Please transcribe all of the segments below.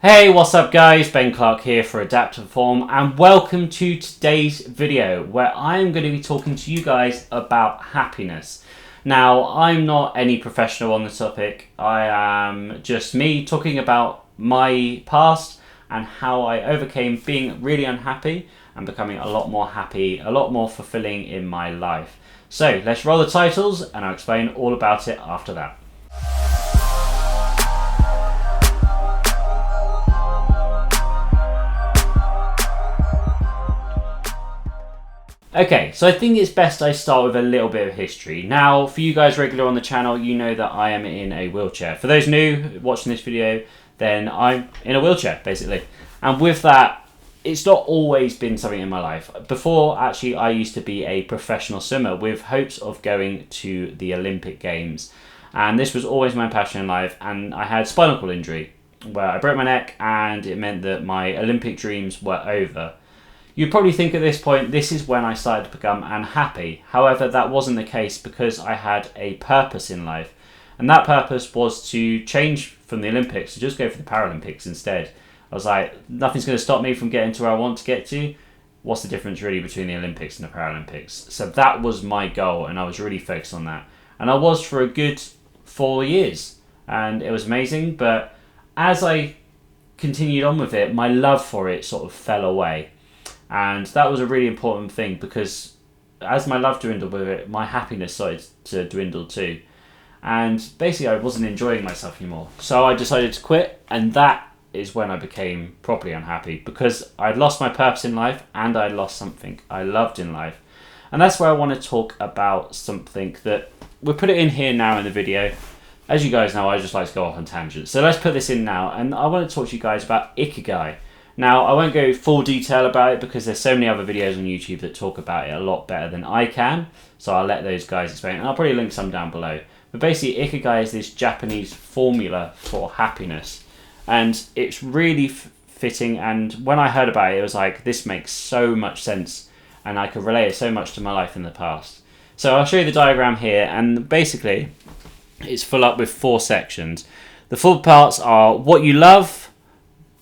Hey, what's up guys? Ben Clark here for Adaptive Form and welcome to today's video where I'm going to be talking to you guys about happiness. Now, I'm not any professional on the topic. I am just me talking about my past and how I overcame being really unhappy and becoming a lot more happy, a lot more fulfilling in my life. So let's roll the titles and I'll explain all about it after that. Okay, so I think it's best I start with a little bit of history. Now, for you guys regular on the channel, you know that I am in a wheelchair. For those new watching this video, then I'm in a wheelchair, basically. And with that, it's not always been something in my life. Before, actually, I used to be a professional swimmer with hopes of going to the Olympic Games. And this was always my passion in life, and I had spinal cord injury, where I broke my neck, and it meant that my Olympic dreams were over. You'd probably think at this point, this is when I started to become unhappy. However, that wasn't the case because I had a purpose in life. And that purpose was to change from the Olympics, to just go for the Paralympics instead. I was like, nothing's going to stop me from getting to where I want to get to. What's the difference really between the Olympics and the Paralympics? So that was my goal and I was really focused on that. And I was for a good 4 years. And it was amazing. But as I continued on with it, my love for it sort of fell away. And that was a really important thing because as my love dwindled with it, my happiness started to dwindle too. And basically I wasn't enjoying myself anymore. So I decided to quit, and that is when I became properly unhappy because I'd lost my purpose in life and I lost something I loved in life. And that's where I want to talk about something that we'll put it in here now in the video. As you guys know, I just like to go off on tangents. So let's put this in now, and I want to talk to you guys about Ikigai. Now, I won't go full detail about it because there's so many other videos on YouTube that talk about it a lot better than I can. So I'll let those guys explain, and I'll probably link some down below. But basically, Ikigai is this Japanese formula for happiness. And it's really fitting, and when I heard about it, it was like, this makes so much sense. And I could relate it so much to my life in the past. So I'll show you the diagram here, and basically, it's full up with 4 sections. The 4 parts are what you love,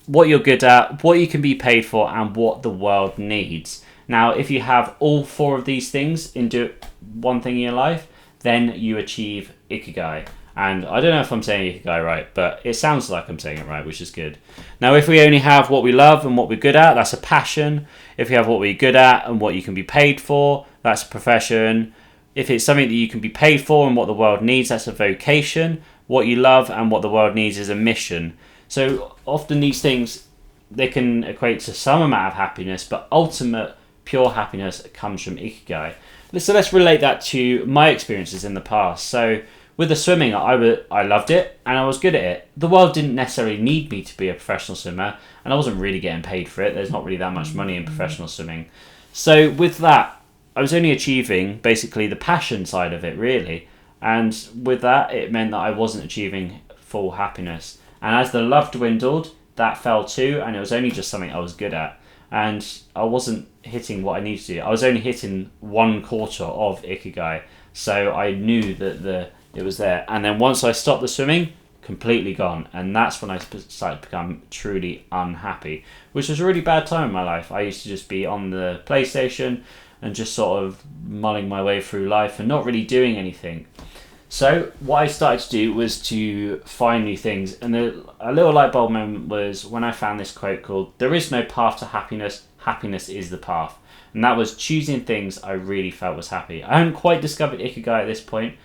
what you're good at, what you can be paid for, and what the world needs. Now, if you have all 4 of these things into one thing in your life, then you achieve Ikigai. And I don't know if I'm saying Ikigai right, but it sounds like I'm saying it right, which is good. Now, if we only have what we love and what we're good at, that's a passion. If you have what we're good at and what you can be paid for, that's a profession. If it's something that you can be paid for and what the world needs, that's a vocation. What you love and what the world needs is a mission. So often these things, they can equate to some amount of happiness, but ultimate pure happiness comes from Ikigai. So let's relate that to my experiences in the past. So with the swimming, I loved it and I was good at it. The world didn't necessarily need me to be a professional swimmer, and I wasn't really getting paid for it. There's not really that much money in professional swimming. So with that, I was only achieving basically the passion side of it really. And with that, it meant that I wasn't achieving full happiness. And as the love dwindled, that fell too, and it was only just something I was good at. And I wasn't hitting what I needed to do. I was only hitting 1/4 of Ikigai. So I knew that it was there. And then once I stopped the swimming, completely gone. And that's when I started to become truly unhappy, which was a really bad time in my life. I used to just be on the PlayStation and just sort of mulling my way through life and not really doing anything. So what I started to do was to find new things, and a little light bulb moment was when I found this quote called, "There is no path to happiness, happiness is the path." And that was choosing things I really felt was happy. I hadn't quite discovered Ikigai at this point,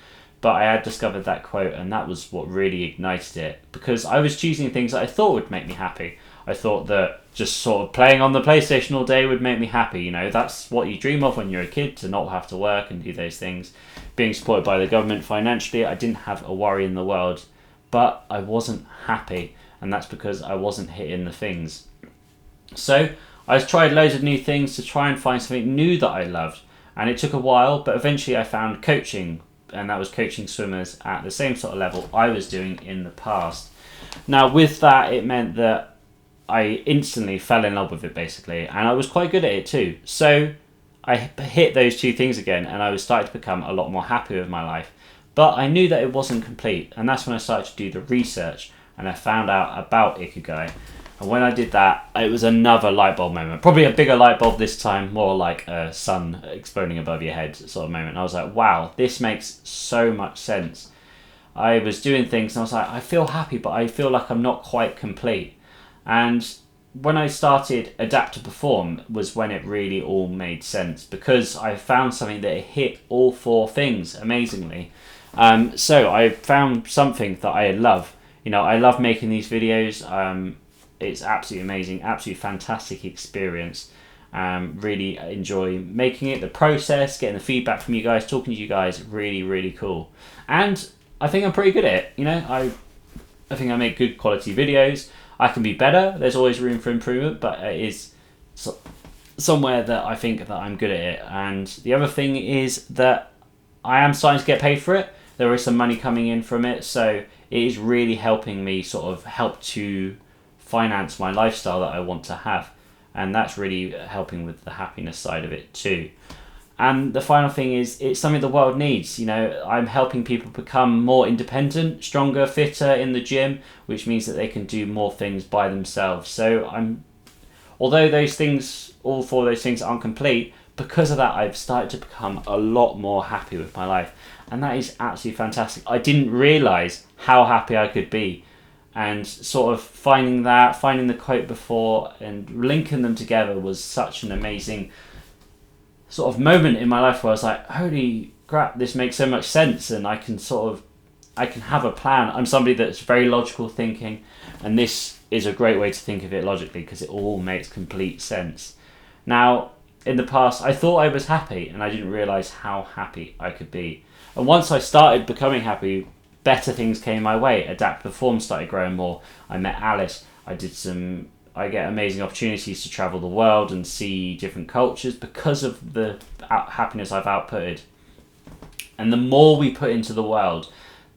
but I had discovered that quote, and that was what really ignited it, because I was choosing things that I thought would make me happy. I thought that just sort of playing on the PlayStation all day would make me happy. You know, that's what you dream of when you're a kid, to not have to work and do those things. Being supported by the government financially, I didn't have a worry in the world, but I wasn't happy, and that's because I wasn't hitting the things. So I tried loads of new things to try and find something new that I loved, and it took a while, but eventually I found coaching, and that was coaching swimmers at the same sort of level I was doing in the past. Now with that, it meant that I instantly fell in love with it basically, and I was quite good at it too. So I hit those 2 things again, and I was starting to become a lot more happy with my life. But I knew that it wasn't complete, and that's when I started to do the research, and I found out about Ikigai. And when I did that, it was another light bulb moment. Probably a bigger light bulb this time, more like a sun exploding above your head sort of moment. And I was like, wow, this makes so much sense. I was doing things and I was like, I feel happy, but I feel like I'm not quite complete. And when I started Adapt to Perform was when it really all made sense, because I found something that hit all 4 things amazingly. So I found something that I love. You know, I love making these videos. It's absolutely amazing, absolutely fantastic experience. Really enjoy making it, the process, getting the feedback from you guys, talking to you guys, really, really cool. And I think I'm pretty good at it. You know, I think I make good quality videos. I can be better. There's always room for improvement, but it is somewhere that I think that I'm good at it. And the other thing is that I am starting to get paid for it. There is some money coming in from it, so it is really helping me sort of help to finance my lifestyle that I want to have. And that's really helping with the happiness side of it too. And the final thing is, it's something the world needs. You know, I'm helping people become more independent, stronger, fitter in the gym, which means that they can do more things by themselves. So although those things, all 4 of those things aren't complete, because of that, I've started to become a lot more happy with my life. And that is absolutely fantastic. I didn't realize how happy I could be. And sort of finding the quote before and linking them together was such an amazing sort of moment in my life where I was like, holy crap, this makes so much sense, and I can have a plan. I'm somebody that's very logical thinking, and this is a great way to think of it logically, because it all makes complete sense. Now, in the past, I thought I was happy, and I didn't realize how happy I could be. And once I started becoming happy, better things came my way. Adapt Perform started growing more. I met Alice. I get amazing opportunities to travel the world and see different cultures because of the happiness I've outputted. And the more we put into the world,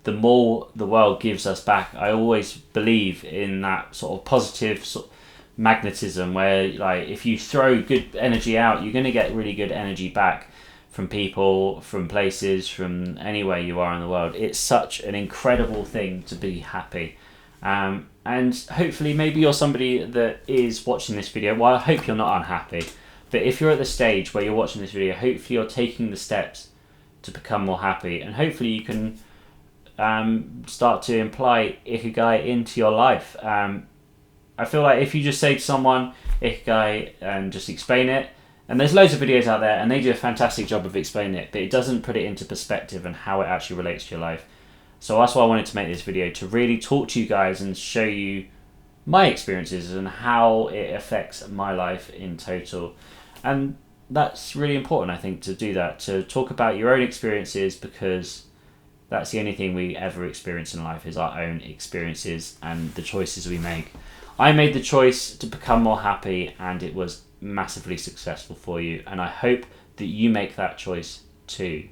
the more the world gives us back. I always believe in that sort of positive sort of magnetism, where like if you throw good energy out, you're going to get really good energy back from people, from places, from anywhere you are in the world. It's such an incredible thing to be happy. And hopefully maybe you're somebody that is watching this video. Well, I hope you're not unhappy, but if you're at the stage where you're watching this video, hopefully you're taking the steps to become more happy, and hopefully you can start to imply Ikigai into your life. I feel like if you just say to someone Ikigai and just explain it, and there's loads of videos out there and they do a fantastic job of explaining it, but it doesn't put it into perspective and how it actually relates to your life. So that's why I wanted to make this video, to really talk to you guys and show you my experiences and how it affects my life in total. And that's really important, I think, to do that, to talk about your own experiences, because that's the only thing we ever experience in life is our own experiences and the choices we make. I made the choice to become more happy, and it was massively successful for you, and I hope that you make that choice too.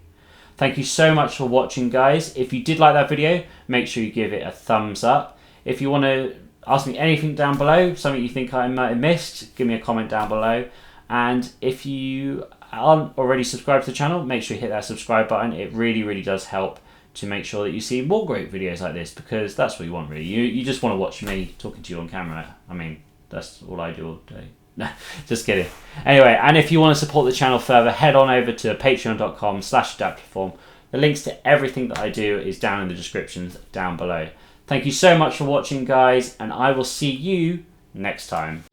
Thank you so much for watching, guys. If you did like that video, make sure you give it a thumbs up. If you want to ask me anything down below, something you think I might have missed, give me a comment down below. And if you aren't already subscribed to the channel, make sure you hit that subscribe button. It really, really does help to make sure that you see more great videos like this, because that's what you want, really. You just want to watch me talking to you on camera. I mean, that's all I do all day. No, just kidding. Anyway, and if you want to support the channel further, head on over to patreon.com/adaptperform. The links to everything that I do is down in the descriptions down below. Thank you so much for watching, guys, and I will see you next time.